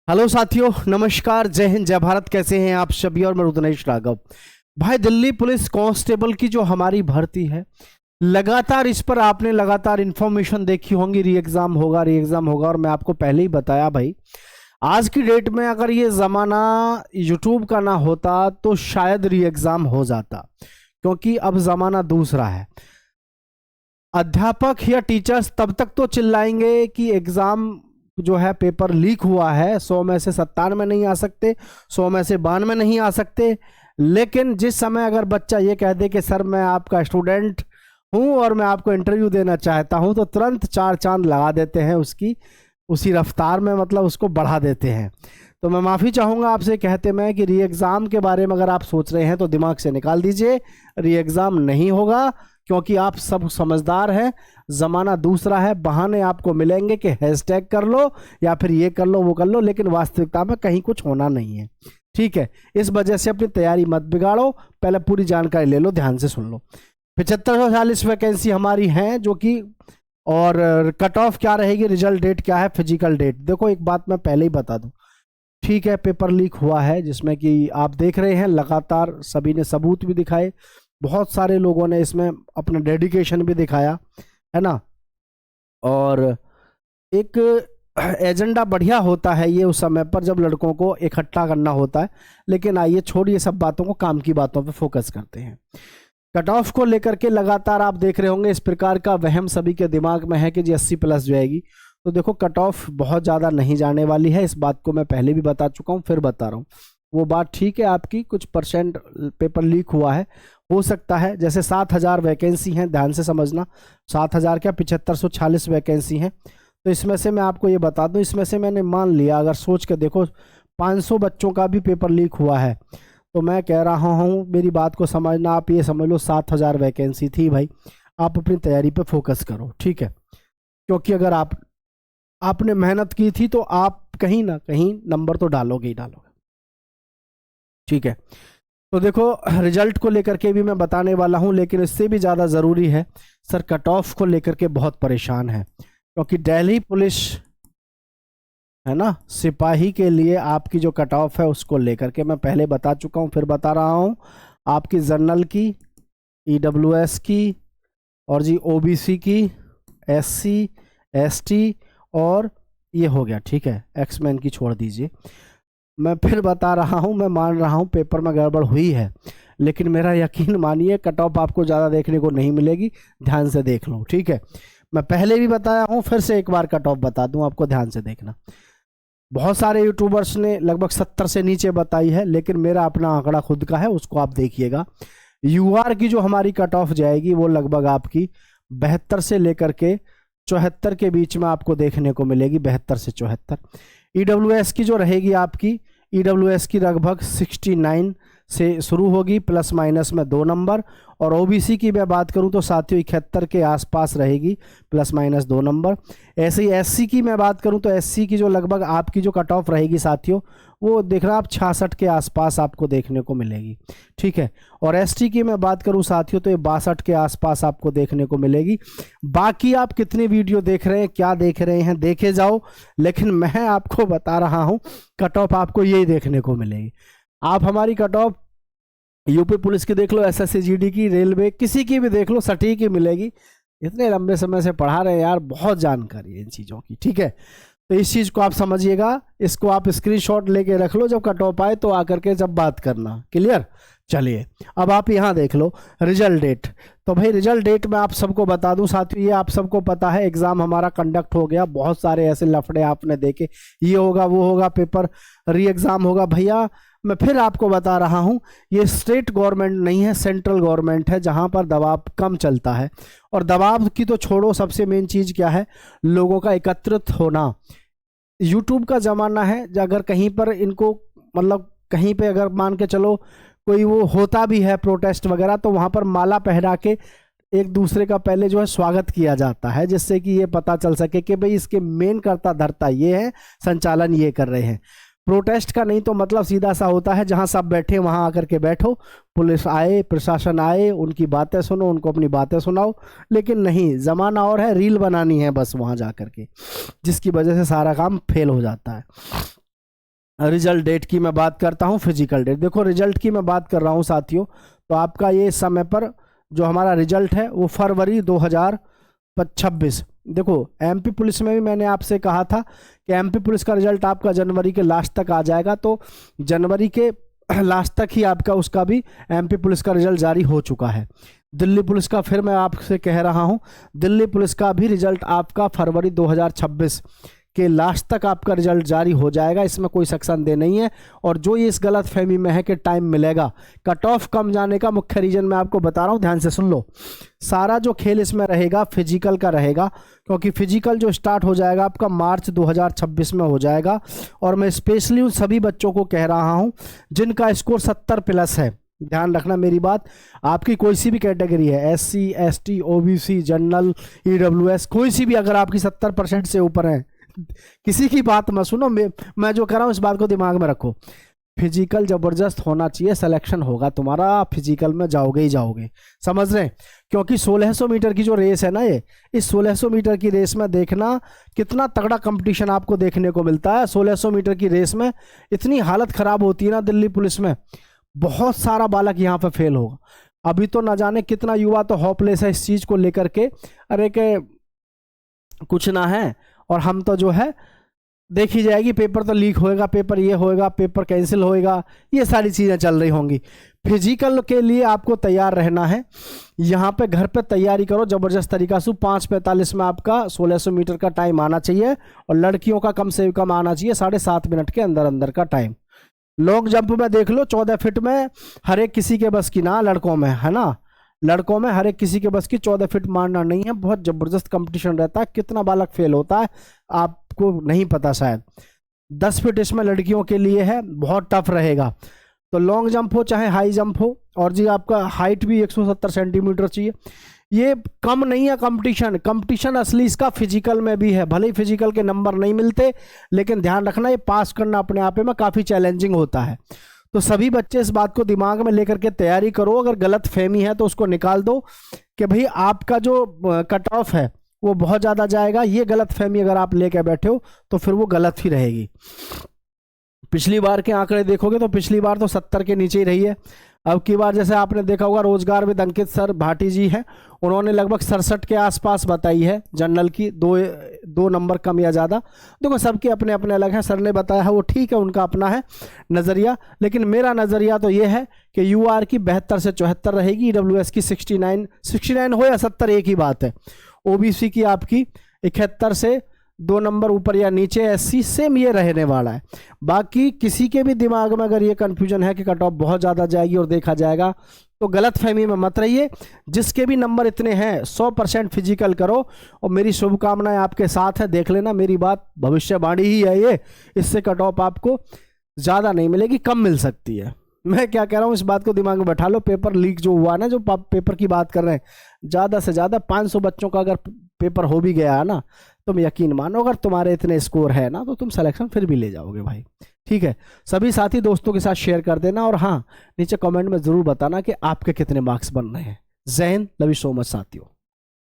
Hello साथियों, नमस्कार, जय हिंद, जय भारत। कैसे हैं आप सभी? और मैं रुद्रनेश राघव। भाई, दिल्ली पुलिस कांस्टेबल की जो हमारी भर्ती है, लगातार इस पर आपने लगातार इंफॉर्मेशन देखी होंगी। री एग्जाम होगा, री एग्जाम होगा, और मैं आपको पहले ही बताया भाई, आज की डेट में अगर ये जमाना यूट्यूब का ना होता तो शायद री एग्जाम हो जाता, क्योंकि अब जमाना दूसरा है। अध्यापक या टीचर्स तब तक तो चिल्लाएंगे कि एग्जाम जो है पेपर लीक हुआ है, 100 में से 97 नहीं आ सकते, 100 में से 92 नहीं आ सकते। लेकिन जिस समय अगर बच्चा ये कह दे कि सर मैं आपका स्टूडेंट हूं और मैं आपको इंटरव्यू देना चाहता हूं, तो तुरंत चार चांद लगा देते हैं उसकी, उसी रफ्तार में, मतलब उसको बढ़ा देते हैं। तो मैं माफ़ी चाहूँगा आपसे कहते मैं कि री एग्ज़ाम के बारे में अगर आप सोच रहे हैं तो दिमाग से निकाल दीजिए। री एग्ज़ाम नहीं होगा, क्योंकि आप सब समझदार हैं। ज़माना दूसरा है, बहाने आपको मिलेंगे कि हैशटैग कर लो या फिर ये कर लो वो कर लो, लेकिन वास्तविकता में कहीं कुछ होना नहीं है। ठीक है, इस वजह से अपनी तैयारी मत बिगाड़ो, पहले पूरी जानकारी ले लो, ध्यान से सुन लो। 7540 वैकेंसी हमारी हैं जो कि, और कट ऑफ क्या रहेगी, रिजल्ट डेट क्या है, फिजिकल डेट। देखो, एक बात मैं पहले ही बता दूं, ठीक है, पेपर लीक हुआ है जिसमें कि आप देख रहे हैं लगातार सभी ने सबूत भी दिखाए, बहुत सारे लोगों ने इसमें अपना डेडिकेशन भी दिखाया है ना। और एक एजेंडा बढ़िया होता है ये उस समय पर जब लड़कों को इकट्ठा करना होता है। लेकिन आइए छोड़िए सब बातों को, काम की बातों पे फोकस करते हैं। कट ऑफ को लेकर के लगातार आप देख रहे होंगे इस प्रकार का वहम सभी के दिमाग में है कि जी 80+ जाएगी। तो देखो, कट ऑफ बहुत ज़्यादा नहीं जाने वाली है, इस बात को मैं पहले भी बता चुका हूँ, फिर बता रहा हूँ। वो बात ठीक है आपकी, कुछ परसेंट पेपर लीक हुआ है, हो सकता है। जैसे 7000 वैकेंसी हैं, ध्यान से समझना, 7000 क्या 7540 वैकेंसी हैं। तो इसमें से मैं आपको ये बता दूं, इसमें से मैंने मान लिया, अगर सोच के देखो, 500 बच्चों का भी पेपर लीक हुआ है, तो मैं कह रहा हूँ, मेरी बात को समझना, आप ये समझ लो 7000 वैकेंसी थी भाई। आप अपनी तैयारी पे फोकस करो, ठीक है, क्योंकि अगर आपने मेहनत की थी तो आप कहीं ना कहीं नंबर तो डालोगे ही डालोगे। ठीक है, तो देखो, रिजल्ट को लेकर के भी मैं बताने वाला हूं, लेकिन इससे भी ज़्यादा ज़रूरी है, सर कट ऑफ को लेकर के बहुत परेशान है, क्योंकि दिल्ली पुलिस है ना, सिपाही के लिए आपकी जो कट ऑफ है उसको लेकर के मैं पहले बता चुका हूं, फिर बता रहा हूं। आपकी जनरल की, ईडब्ल्यूएस की, और जी ओबीसी की, एससी, एसटी, और ये हो गया, ठीक है, एक्समैन की छोड़ दीजिए। मैं फिर बता रहा हूं, मैं मान रहा हूं पेपर में गड़बड़ हुई है, लेकिन मेरा यकीन मानिए कट ऑफ आपको ज़्यादा देखने को नहीं मिलेगी, ध्यान से देख लो, ठीक है। मैं पहले भी बताया हूं, फिर से एक बार कट ऑफ बता दूं आपको, ध्यान से देखना। बहुत सारे यूट्यूबर्स ने लगभग 70 से नीचे बताई है, लेकिन मेरा अपना आंकड़ा खुद का है, उसको आप देखिएगा। यूआर की जो हमारी कट ऑफ जाएगी वो लगभग आपकी 72 से लेकर के 74 के बीच में आपको देखने को मिलेगी, 72 से 74। ईडब्ल्यूएस की जो रहेगी आपकी, ईडब्ल्यूएस की लगभग 69 से शुरू होगी, प्लस माइनस में 2 नंबर। और ओबीसी की मैं बात करूं तो साथियों 71 के आसपास रहेगी, प्लस माइनस 2 नंबर। ऐसे ही एससी की मैं बात करूं तो एससी की जो लगभग आपकी जो कट ऑफ रहेगी साथियों, वो देख रहा आप 66 के आसपास आपको देखने को मिलेगी, ठीक है। और एसटी की मैं बात करूं साथियों तो ये 62 के आसपास आपको देखने को मिलेगी। बाकी आप कितनी वीडियो देख रहे हैं, क्या देख रहे हैं, देखे जाओ, लेकिन मैं आपको बता रहा हूं कट ऑफ आपको यही देखने को मिलेगी। आप हमारी कट ऑफ यूपी पुलिस की देख लो, एसएससी जीडी की, रेलवे, किसी की भी देख लो, सटीक ही मिलेगी। इतने लंबे समय से पढ़ा रहे हैं यार, बहुत जानकारी है इन चीज़ों की, ठीक है। तो इस चीज़ को आप समझिएगा, इसको आप स्क्रीनशॉट लेके रख लो, जब कट ऑफ आए तो आकर के जब बात करना, क्लियर। चलिए, अब आप यहाँ देख लो रिजल्ट डेट। तो भाई रिजल्ट डेट में आप सबको बता दूं साथियों, ये आप सबको पता है, एग्जाम हमारा कंडक्ट हो गया, बहुत सारे ऐसे लफड़े आपने देखे, ये होगा वो होगा, पेपर री एग्जाम होगा। भैया मैं फिर आपको बता रहा हूं, ये स्टेट गवर्नमेंट नहीं है, सेंट्रल गवर्नमेंट है, जहां पर दबाव कम चलता है। और दबाव की तो छोड़ो, सबसे मेन चीज़ क्या है, लोगों का एकत्रित होना। यूट्यूब का ज़माना है, अगर कहीं पर इनको, मतलब कहीं पे अगर मान के चलो कोई वो होता भी है प्रोटेस्ट वगैरह, तो वहाँ पर माला पहरा के एक दूसरे का पहले जो है स्वागत किया जाता है, जिससे कि ये पता चल सके कि भाई इसके मेन कर्ता धर्ता ये है, संचालन ये कर रहे हैं। प्रोटेस्ट का नहीं तो मतलब सीधा सा होता है, जहां सब बैठे वहां आकर के बैठो, पुलिस आए, प्रशासन आए, उनकी बातें सुनो, उनको अपनी बातें सुनाओ। लेकिन नहीं, जमाना और है, रील बनानी है बस वहां जाकर के, जिसकी वजह से सारा काम फेल हो जाता है। रिजल्ट डेट की मैं बात करता हूं, फिजिकल डेट। देखो रिजल्ट की मैं बात कर रहा हूं साथियों, तो आपका ये इस समय पर जो हमारा रिजल्ट है वो फरवरी 2026। देखो एमपी पुलिस में भी मैंने आपसे कहा था कि एमपी पुलिस का रिजल्ट आपका जनवरी के लास्ट तक आ जाएगा, तो जनवरी के लास्ट तक ही आपका उसका भी एमपी पुलिस का रिजल्ट जारी हो चुका है। दिल्ली पुलिस का फिर मैं आपसे कह रहा हूं, दिल्ली पुलिस का भी रिजल्ट आपका फरवरी 2026 के लास्ट तक आपका रिजल्ट जारी हो जाएगा, इसमें कोई शक संदेह नहीं है। और जो ये इस गलत फहमी में है कि टाइम मिलेगा, कट ऑफ कम जाने का मुख्य रीजन मैं आपको बता रहा हूँ, ध्यान से सुन लो। सारा जो खेल इसमें रहेगा फिजिकल का रहेगा, क्योंकि फिजिकल जो स्टार्ट हो जाएगा आपका मार्च 2026 में हो जाएगा। और मैं स्पेशली उन सभी बच्चों को कह रहा हूँ जिनका स्कोर 70 प्लस है, ध्यान रखना मेरी बात। आपकी कोई सी भी कैटेगरी है, SC ST OBC general EWS, कोई सी भी, अगर आपकी 70% से ऊपर है, किसी की बात मत सुनो, मैं जो कर रहा हूं इस बात को दिमाग में रखो। फिजिकल जबरदस्त होना चाहिए, सिलेक्शन होगा तुम्हारा, फिजिकल में जाओगे ही जाओगे, समझ रहे हैं। क्योंकि 1600 मीटर की जो रेस है ना, ये इस 1600 मीटर की रेस में देखना कितना तगड़ा कंपटीशन आपको देखने को मिलता है। 1600 मीटर की रेस में इतनी हालत खराब होती है ना दिल्ली पुलिस में, बहुत सारा बालक यहाँ पे फेल होगा। अभी तो ना जाने कितना युवा तो होपलेस है इस चीज को लेकर के, अरे के कुछ ना है, और हम तो जो है देखी जाएगी, पेपर तो लीक होएगा, पेपर ये होएगा, पेपर कैंसिल होएगा, ये सारी चीजें चल रही होंगी। फिजिकल के लिए आपको तैयार रहना है, यहाँ पे घर पे तैयारी करो जबरदस्त तरीका से। 5:45 में आपका 1600 मीटर का टाइम आना चाहिए, और लड़कियों का कम से कम आना चाहिए 7.5 मिनट के अंदर अंदर का टाइम। लॉन्ग जंप में देख लो 14 फीट में हर एक किसी के बस की ना, लड़कों में है ना, लड़कों में हर एक किसी के बस की 14 फीट मारना नहीं है, बहुत जबरदस्त कंपटीशन रहता है। कितना बालक फेल होता है आपको नहीं पता शायद। 10 फीट इसमें लड़कियों के लिए है, बहुत टफ रहेगा। तो लॉन्ग जंप हो चाहे हाई जंप हो, और जी आपका हाइट भी 170 सेंटीमीटर चाहिए, ये कम नहीं है कंपटीशन। कंपटीशन असली इसका फिजिकल में भी है, भले ही फिजिकल के नंबर नहीं मिलते, लेकिन ध्यान रखना ये पास करना अपने आप में काफ़ी चैलेंजिंग होता है। तो सभी बच्चे इस बात को दिमाग में लेकर के तैयारी करो। अगर गलत फहमी है तो उसको निकाल दो कि भाई आपका जो कट ऑफ है वो बहुत ज़्यादा जाएगा। ये गलत फहमी अगर आप लेकर बैठे हो तो फिर वो गलत ही रहेगी। पिछली बार के आंकड़े देखोगे तो पिछली बार तो 70 के नीचे ही रही है। अब की बार जैसे आपने देखा होगा रोजगार विद अंकित सर भाटी जी हैं, उन्होंने लगभग 67 के आसपास बताई है जनरल की, दो नंबर कम या ज़्यादा। देखो सबके अपने अपने अलग हैं, सर ने बताया है वो ठीक है, उनका अपना है नज़रिया, लेकिन मेरा नज़रिया तो ये है कि UR की 72 से 74 रहेगी, EWS की 69 हो या 70 एक ही बात है, OBC की आपकी 71 से 2 नंबर ऊपर या नीचे, SC सेम ये रहने वाला है। बाकी किसी के भी दिमाग में अगर ये कंफ्यूजन है कि कट ऑफ बहुत ज़्यादा जाएगी और देखा जाएगा, तो गलत फहमी में मत रहिए। जिसके भी नंबर इतने हैं 100% फिजिकल करो, और मेरी शुभकामनाएं आपके साथ है। देख लेना मेरी बात भविष्यवाणी ही है ये, इससे कट ऑफ आपको ज़्यादा नहीं मिलेगी, कम मिल सकती है। मैं क्या कह रहा हूँ इस बात को दिमाग में बैठा लो। पेपर लीक जो हुआ ना, जो पेपर की बात कर रहे हैं, ज़्यादा से ज़्यादा 500 बच्चों का अगर पेपर हो भी गया है ना, तुम यकीन मानो अगर तुम्हारे इतने स्कोर है ना तो तुम सिलेक्शन फिर भी ले जाओगे भाई। ठीक है, सभी साथी दोस्तों के साथ शेयर कर देना, और हाँ नीचे कमेंट में ज़रूर बताना कि आपके कितने मार्क्स बन रहे हैं। जय Hind, love you so much साथियों।